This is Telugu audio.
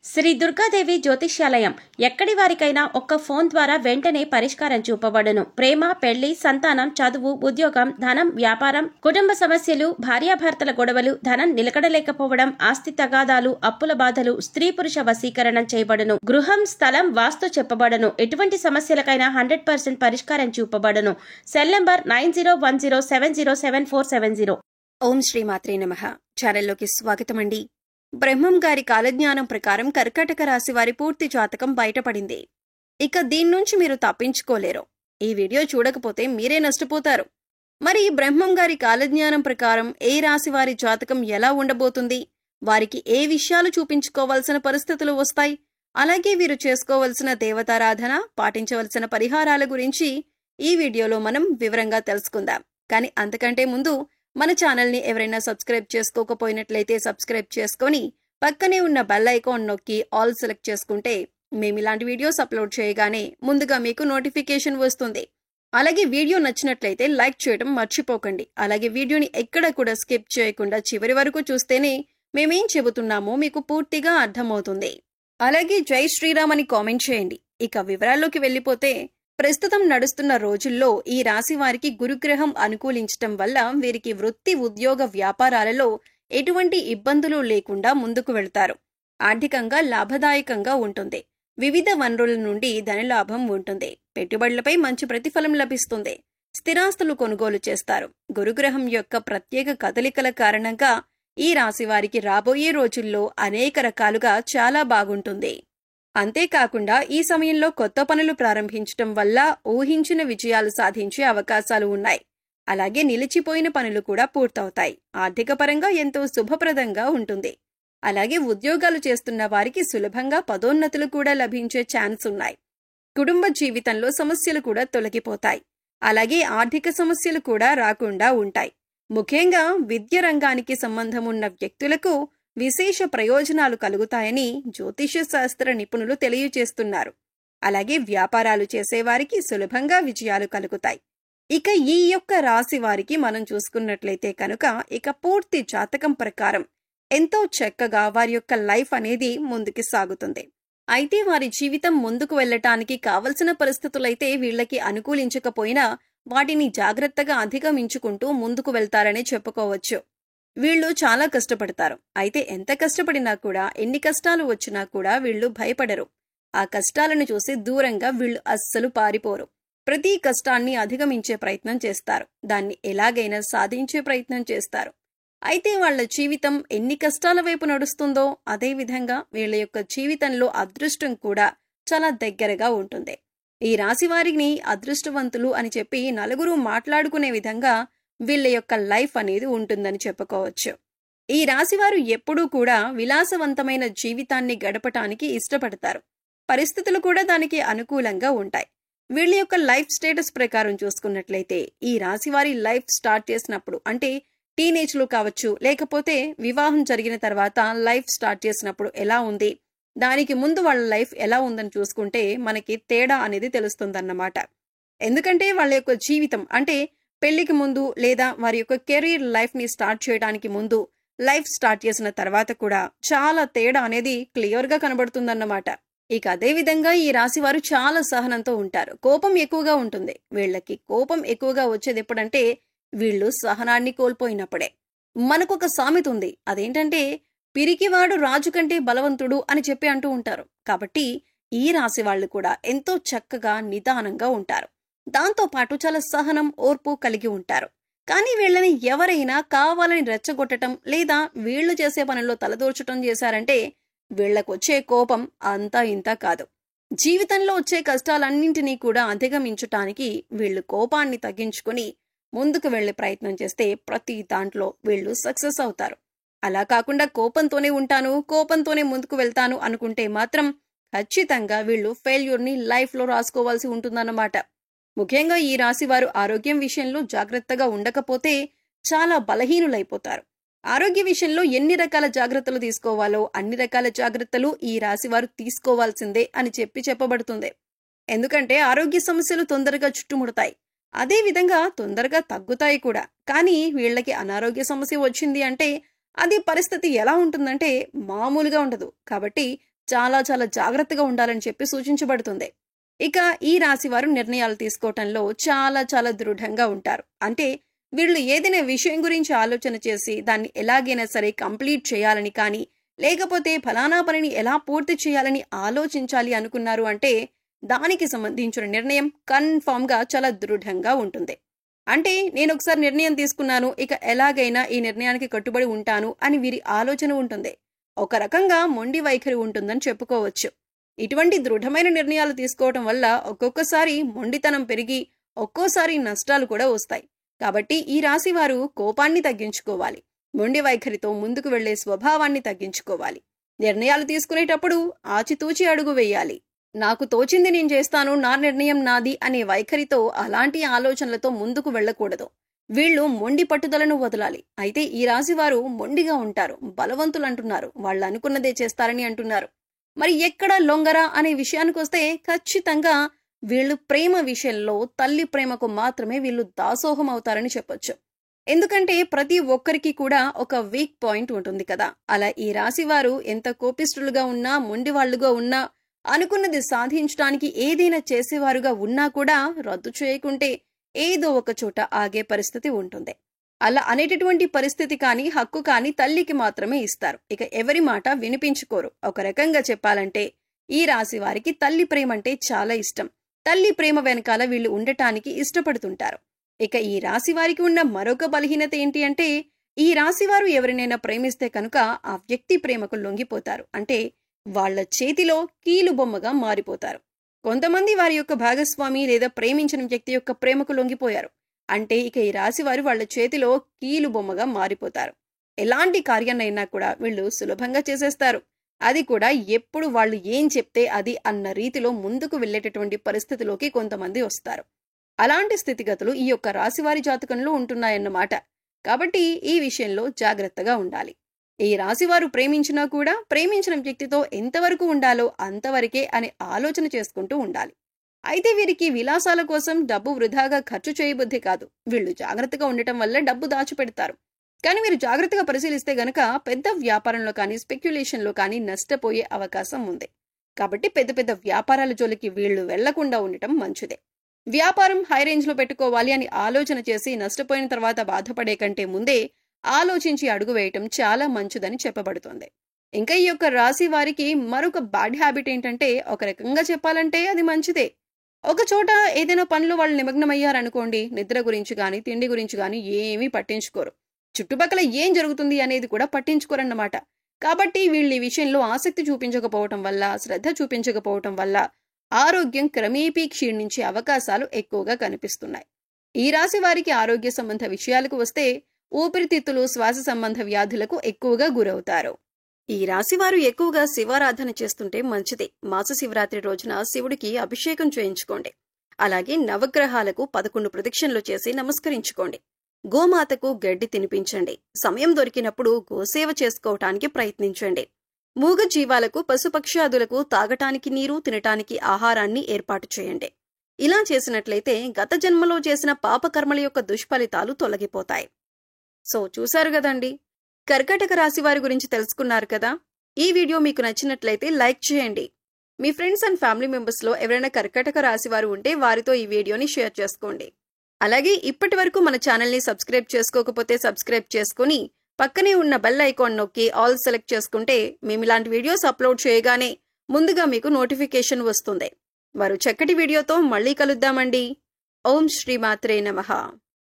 శ్రీ దుర్గాదేవి జ్యోతిష్యాలయం ఎక్కడి వారికైనా ఒక్క ఫోన్ ద్వారా వెంటనే పరిష్కారం చూపబడును. ప్రేమ, పెళ్లి, సంతానం, చదువు, ఉద్యోగం, ధనం, వ్యాపారం, కుటుంబ సమస్యలు, భార్యాభర్తల గొడవలు, ధనం నిలకడలేకపోవడం, ఆస్తి తగాదాలు, అప్పుల బాధలు, స్త్రీ పురుష వశీకరణం చేయబడును. గృహం, స్థలం, వాస్తు చెప్పబడును. ఎటువంటి సమస్యలకైనా 100% పరిష్కారం చూపబడును. Cell number 9010707470. ఓం శ్రీ మాత్రే నమః. ఛానల్లోకి స్వాగతమండి. బ్రహ్మం గారి కాలజ్ఞానం ప్రకారం కర్కాటక రాశి వారి పూర్తి జాతకం బయటపడింది. ఇక దీని నుంచి మీరు తప్పించుకోలేరు. ఈ వీడియో చూడకపోతే మీరే నష్టపోతారు. మరి బ్రహ్మం గారి కాలజ్ఞానం ప్రకారం ఏ రాశి వారి జాతకం ఎలా ఉండబోతుంది, వారికి ఏ విషయాలు చూపించుకోవాల్సిన పరిస్థితులు వస్తాయి, అలాగే వీరు చేసుకోవలసిన దేవతారాధన, పాటించవలసిన పరిహారాల గురించి ఈ వీడియోలో మనం వివరంగా తెలుసుకుందాం. కానీ అంతకంటే ముందు మన ఛానల్ని ఎవరైనా సబ్స్క్రైబ్ చేసుకోకపోయినట్లయితే సబ్స్క్రైబ్ చేసుకొని పక్కనే ఉన్న బెల్ ఐకాన్ నొక్కి ఆల్ సెలెక్ట్ చేసుకుంటే మేము ఇలాంటి వీడియోస్ అప్లోడ్ చేయగానే ముందుగా మీకు నోటిఫికేషన్ వస్తుంది. అలాగే వీడియో నచ్చినట్లయితే లైక్ చేయడం మర్చిపోకండి. అలాగే వీడియోని ఎక్కడ కూడా స్కిప్ చేయకుండా చివరి వరకు చూస్తేనే మేమేం చెబుతున్నామో మీకు పూర్తిగా అర్థమవుతుంది. అలాగే జై శ్రీరామ్ అని కామెంట్ చేయండి. ఇక వివరాల్లోకి వెళ్ళిపోతే, ప్రస్తుతం నడుస్తున్న రోజుల్లో ఈ రాశి వారికి గురుగ్రహం అనుకూలించటం వల్ల వీరికి వృత్తి, ఉద్యోగ, వ్యాపారాలలో ఎటువంటి ఇబ్బందులు లేకుండా ముందుకు వెళ్తారు. ఆర్థికంగా లాభదాయకంగా ఉంటుంది. వివిధ వనరుల నుండి ధనలాభం ఉంటుంది. పెట్టుబడులపై మంచి ప్రతిఫలం లభిస్తుంది. స్థిరాస్తులు కొనుగోలు చేస్తారు. గురుగ్రహం యొక్క ప్రత్యేక కదలికల కారణంగా ఈ రాశి వారికి రాబోయే రోజుల్లో అనేక రకాలుగా చాలా బాగుంటుంది. అంతేకాకుండా ఈ సమయంలో కొత్త పనులు ప్రారంభించటం వల్ల ఊహించిన విజయాలు సాధించే అవకాశాలు ఉన్నాయి. అలాగే నిలిచిపోయిన పనులు కూడా పూర్తవుతాయి. ఆర్థిక పరంగా ఎంతో శుభప్రదంగా ఉంటుంది. అలాగే ఉద్యోగాలు చేస్తున్న వారికి సులభంగా పదోన్నతులు కూడా లభించే ఛాన్స్ ఉన్నాయి. కుటుంబ జీవితంలో సమస్యలు కూడా తొలగిపోతాయి. అలాగే ఆర్థిక సమస్యలు కూడా రాకుండా ఉంటాయి. ముఖ్యంగా విద్య రంగానికి సంబంధం ఉన్న వ్యక్తులకు విశేష ప్రయోజనాలు కలుగుతాయని జ్యోతిష శాస్త్ర నిపుణులు తెలియజేస్తున్నారు. అలాగే వ్యాపారాలు చేసేవారికి సులభంగా విజయాలు కలుగుతాయి. ఇక ఈ యొక్క రాశి వారికి మనం చూసుకున్నట్లయితే కనుక ఇక పూర్తి జాతకం ప్రకారం ఎంతో చక్కగా వారి యొక్క లైఫ్ అనేది ముందుకు సాగుతుంది. అయితే వారి జీవితం ముందుకు వెళ్లటానికి కావలసిన పరిస్థితులైతే వీళ్లకి అనుకూలించకపోయినా వాటిని జాగ్రత్తగా అధిగమించుకుంటూ ముందుకు వెళ్తారనే చెప్పుకోవచ్చు. వీళ్ళు చాలా కష్టపడతారు. అయితే ఎంత కష్టపడినా కూడా, ఎన్ని కష్టాలు వచ్చినా కూడా వీళ్ళు భయపడరు. ఆ కష్టాలను చూసి దూరంగా వీళ్ళు అస్సలు పారిపోరు. ప్రతి కష్టాన్ని అధిగమించే ప్రయత్నం చేస్తారు. దాన్ని ఎలాగైనా సాధించే ప్రయత్నం చేస్తారు. అయితే వాళ్ల జీవితం ఎన్ని కష్టాల వైపు నడుస్తుందో అదేవిధంగా వీళ్ల యొక్క జీవితంలో అదృష్టం కూడా చాలా దగ్గరగా ఉంటుంది. ఈ రాశి వారిని అదృష్టవంతులు అని చెప్పి నలుగురు మాట్లాడుకునే విధంగా వీళ్ళ యొక్క లైఫ్ అనేది ఉంటుందని చెప్పుకోవచ్చు. ఈ రాశివారు ఎప్పుడూ కూడా విలాసవంతమైన జీవితాన్ని గడపటానికి ఇష్టపడతారు. పరిస్థితులు కూడా దానికి అనుకూలంగా ఉంటాయి. వీళ్ళ యొక్క లైఫ్ స్టేటస్ ప్రకారం చూసుకున్నట్లయితే ఈ రాశివారి లైఫ్ స్టార్ట్ చేసినప్పుడు, అంటే టీనేజ్లో కావచ్చు, లేకపోతే వివాహం జరిగిన తర్వాత లైఫ్ స్టార్ట్ చేసినప్పుడు ఎలా ఉంది, దానికి ముందు వాళ్ళ లైఫ్ ఎలా ఉందని చూసుకుంటే మనకి తేడా అనేది తెలుస్తుందన్నమాట. ఎందుకంటే వాళ్ళ యొక్క జీవితం, అంటే పెళ్లికి ముందు లేదా వారి యొక్క కెరీర్ లైఫ్ ని స్టార్ట్ చేయడానికి ముందు, లైఫ్ స్టార్ట్ చేసిన తర్వాత కూడా చాలా తేడా అనేది క్లియర్ గా కనబడుతుందన్నమాట. ఇక అదే విధంగా ఈ రాశి వారు చాలా సహనంతో ఉంటారు. కోపం ఎక్కువగా ఉంటుంది. వీళ్ళకి కోపం ఎక్కువగా వచ్చేది ఎప్పుడంటే వీళ్ళు సహనాన్ని కోల్పోయినప్పుడే. మనకొక సామెత ఉంది. అదేంటంటే పిరికివాడు రాజు కంటే బలవంతుడు అని చెప్పి అంటూ ఉంటారు. కాబట్టి ఈ రాశి వాళ్ళు కూడా ఎంతో చక్కగా నిదానంగా ఉంటారు. దాంతో పాటు చాలా సహనం, ఓర్పు కలిగి ఉంటారు. కానీ వీళ్ళని ఎవరైనా కావాలని రెచ్చగొట్టడం లేదా వీళ్లు చేసే పనుల్లో తలదూర్చడం చేశారంటే వీళ్లకొచ్చే కోపం అంతా ఇంతా కాదు. జీవితంలో వచ్చే కష్టాలన్నింటినీ కూడా అధిగమించటానికి వీళ్ళు కోపాన్ని తగ్గించుకుని ముందుకు వెళ్లే ప్రయత్నం చేస్తే ప్రతి దాంట్లో వీళ్ళు సక్సెస్ అవుతారు. అలా కాకుండా కోపంతోనే ఉంటాను, కోపంతోనే ముందుకు వెళ్తాను అనుకుంటే మాత్రం ఖచ్చితంగా వీళ్ళు ఫెయిల్యూర్ని లైఫ్లో రాసుకోవాల్సి ఉంటుందన్నమాట. ముఖ్యంగా ఈ రాశి వారు ఆరోగ్యం విషయంలో జాగ్రత్తగా ఉండకపోతే చాలా బలహీనులైపోతారు. ఆరోగ్య విషయంలో ఎన్ని రకాల జాగ్రత్తలు తీసుకోవాలో అన్ని రకాల జాగ్రత్తలు ఈ రాశి వారు తీసుకోవాల్సిందే అని చెప్పబడుతుంది. ఎందుకంటే ఆరోగ్య సమస్యలు తొందరగా చుట్టుముడతాయి. అదే విధంగా తొందరగా తగ్గుతాయి కూడా. కానీ వీళ్ళకి అనారోగ్య సమస్య వచ్చింది అంటే అది పరిస్థితి ఎలా ఉంటుందంటే మామూలుగా ఉండదు. కాబట్టి చాలా చాలా జాగ్రత్తగా ఉండాలని చెప్పి సూచించబడుతుంది. ఇక ఈ రాశి వారు నిర్ణయాలు తీసుకోవటంలో చాలా చాలా దృఢంగా ఉంటారు. అంటే వీళ్ళు ఏదైనా విషయం గురించి ఆలోచన చేసి దాన్ని ఎలాగైనా సరే కంప్లీట్ చేయాలని కానీ, లేకపోతే ఫలానా పనిని ఎలా పూర్తి చేయాలని ఆలోచించాలి అనుకున్నారు అంటే దానికి సంబంధించిన నిర్ణయం కన్ఫామ్ గా చాలా దృఢంగా ఉంటుంది. అంటే నేను ఒకసారి నిర్ణయం తీసుకున్నాను, ఇక ఎలాగైనా ఈ నిర్ణయానికి కట్టుబడి ఉంటాను అని వీరి ఆలోచన ఉంటుంది. ఒక రకంగా మొండి వైఖరి ఉంటుందని చెప్పుకోవచ్చు. ఇటువంటి దృఢమైన నిర్ణయాలు తీసుకోవటం వల్ల ఒక్కొక్కసారి మొండితనం పెరిగి ఒక్కోసారి నష్టాలు కూడా వస్తాయి. కాబట్టి ఈ రాశి వారు కోపాన్ని తగ్గించుకోవాలి. మొండి వైఖరితో ముందుకు వెళ్లే స్వభావాన్ని తగ్గించుకోవాలి. నిర్ణయాలు తీసుకునేటప్పుడు ఆచితూచి అడుగు వేయాలి. నాకు తోచింది నేను చేస్తాను, నా నిర్ణయం నాది అనే వైఖరితో అలాంటి ఆలోచనలతో ముందుకు వెళ్లకూడదు. వీళ్ళు మొండి పట్టుదలను వదలాలి. అయితే ఈ రాశి వారు మొండిగా ఉంటారు, బలవంతులు అంటున్నారు, వాళ్ళు అనుకున్నదే చేస్తారని అంటున్నారు. మరి ఎక్కడ లొంగరా అనే విషయానికి వస్తే ఖచ్చితంగా వీళ్ళు ప్రేమ విషయంలో తల్లి ప్రేమకు మాత్రమే వీళ్ళు దాసోహం అవుతారని చెప్పొచ్చు. ఎందుకంటే ప్రతి ఒక్కరికి కూడా ఒక వీక్ పాయింట్ ఉంటుంది కదా. అలా ఈ రాశి వారు ఎంత కోపిష్ఠులుగా ఉన్నా, మొండివాళ్లుగా ఉన్నా, అనుకున్నది సాధించడానికి ఏదైనా చేసేవారుగా ఉన్నా కూడా రద్దు చేయకుంటే ఏదో ఒక చోట ఆగే పరిస్థితి ఉంటుంది. అలా అనేటటువంటి పరిస్థితి కానీ, హక్కు కానీ తల్లికి మాత్రమే ఇస్తారు. ఇక ఎవరి మాట వినిపించుకోరు. ఒక రకంగా చెప్పాలంటే ఈ రాశి వారికి తల్లి ప్రేమ అంటే చాలా ఇష్టం. తల్లి ప్రేమ వెనకాల వీళ్ళు ఉండటానికి ఇష్టపడుతుంటారు. ఇక ఈ రాశి వారికి ఉన్న మరొక బలహీనత ఏంటి అంటే, ఈ రాశి వారు ఎవరినైనా ప్రేమిస్తే కనుక ఆ వ్యక్తి ప్రేమకు లొంగిపోతారు. అంటే వాళ్ల చేతిలో కీలు బొమ్మగా మారిపోతారు. కొంతమంది వారి యొక్క భాగస్వామి లేదా ప్రేమించిన వ్యక్తి యొక్క ప్రేమకు లొంగిపోయారు అంటే ఇక ఈ రాశి వారు వాళ్ల చేతిలో కీలు బొమ్మగా మారిపోతారు. ఎలాంటి కార్యాన్నైనా కూడా వీళ్ళు సులభంగా చేసేస్తారు. అది కూడా ఎప్పుడు వాళ్ళు ఏం చెప్తే అది అన్న రీతిలో ముందుకు వెళ్లేటటువంటి పరిస్థితిలోకి కొంతమంది వస్తారు. అలాంటి స్థితిగతులు ఈ యొక్క రాశివారి జాతకంలో ఉంటున్నాయన్నమాట. కాబట్టి ఈ విషయంలో జాగ్రత్తగా ఉండాలి. ఈ రాశివారు ప్రేమించినా కూడా ప్రేమించిన వ్యక్తితో ఎంతవరకు ఉండాలో అంతవరకే అనే ఆలోచన చేసుకుంటూ ఉండాలి. అయితే వీరికి విలాసాల కోసం డబ్బు వృధాగా ఖర్చు చేయబుద్ధి కాదు. వీళ్ళు జాగ్రత్తగా ఉండటం వల్ల డబ్బు దాచిపెడతారు. కానీ మీరు జాగ్రత్తగా పరిశీలిస్తే గనక పెద్ద వ్యాపారంలో కానీ, స్పెక్యులేషన్లో కానీ నష్టపోయే అవకాశం ఉంది. కాబట్టి పెద్ద పెద్ద వ్యాపారాల జోలికి వీళ్ళు వెళ్లకుండా ఉండటం మంచిదే. వ్యాపారం హై రేంజ్ లో పెట్టుకోవాలి అని ఆలోచన చేసి నష్టపోయిన తర్వాత బాధపడే కంటే ముందే ఆలోచించి అడుగు వేయటం చాలా మంచిదని చెప్పబడుతోంది. ఇంకా ఈ యొక్క రాశి వారికి మరొక బ్యాడ్ హ్యాబిట్ ఏంటంటే, ఒక రకంగా చెప్పాలంటే అది మంచిదే. ఒక చోట ఏదైనా పనిలో వాళ్ళు నిమగ్నమయ్యారనుకోండి, నిద్ర గురించి గాని, తిండి గురించి గాని ఏమీ పట్టించుకోరు. చుట్టుపక్కల ఏం జరుగుతుంది అనేది కూడా పట్టించుకోరన్నమాట. కాబట్టి వీళ్ళు ఈ విషయంలో ఆసక్తి చూపించకపోవటం వల్ల, శ్రద్ధ చూపించకపోవటం వల్ల ఆరోగ్యం క్రమేపీ క్షీణించే అవకాశాలు ఎక్కువగా కనిపిస్తున్నాయి. ఈ రాశి వారికి ఆరోగ్య సంబంధ విషయాలకు వస్తే ఊపిరితిత్తులు, శ్వాస సంబంధ వ్యాధులకు ఎక్కువగా గురవుతారు. ఈ రాశి వారు ఎక్కువగా శివారాధన చేస్తుంటే మంచిది. మాస శివరాత్రి రోజున శివుడికి అభిషేకం చేయించుకోండి. అలాగే నవగ్రహాలకు 11 ప్రదక్షిణలు చేసి నమస్కరించుకోండి. గోమాతకు గడ్డి తినిపించండి. సమయం దొరికినప్పుడు గోసేవ చేసుకోవటానికి ప్రయత్నించండి. మూగ జీవాలకు, పశుపక్ష్యాదులకు తాగటానికి నీరు, తినటానికి ఆహారాన్ని ఏర్పాటు చేయండి. ఇలా చేసినట్లయితే గత జన్మలో చేసిన పాపకర్మల యొక్క దుష్ఫలితాలు తొలగిపోతాయి. సో చూశారు కదండి, కర్కాటక రాశి వారి గురించి తెలుసుకున్నారు కదా. ఈ వీడియో మీకు నచ్చినట్లయితే లైక్ చేయండి. మీ ఫ్రెండ్స్ అండ్ ఫ్యామిలీ మెంబర్స్ లో ఎవరైనా కర్కాటక రాశి వారు ఉంటే వారితో ఈ వీడియోని షేర్ చేసుకోండి. అలాగే ఇప్పటి వరకు మన ఛానల్ ని సబ్స్క్రైబ్ చేసుకోకపోతే సబ్స్క్రైబ్ చేసుకుని పక్కనే ఉన్న బెల్ ఐకాన్ నొక్కి ఆల్ సెలెక్ట్ చేసుకుంటే మేము ఇలాంటి వీడియోస్ అప్లోడ్ చేయగానే ముందుగా మీకు నోటిఫికేషన్ వస్తుంది. మరో చక్కటి వీడియోతో మళ్ళీ కలుద్దామండి. ఓం శ్రీమాత్రే నమః.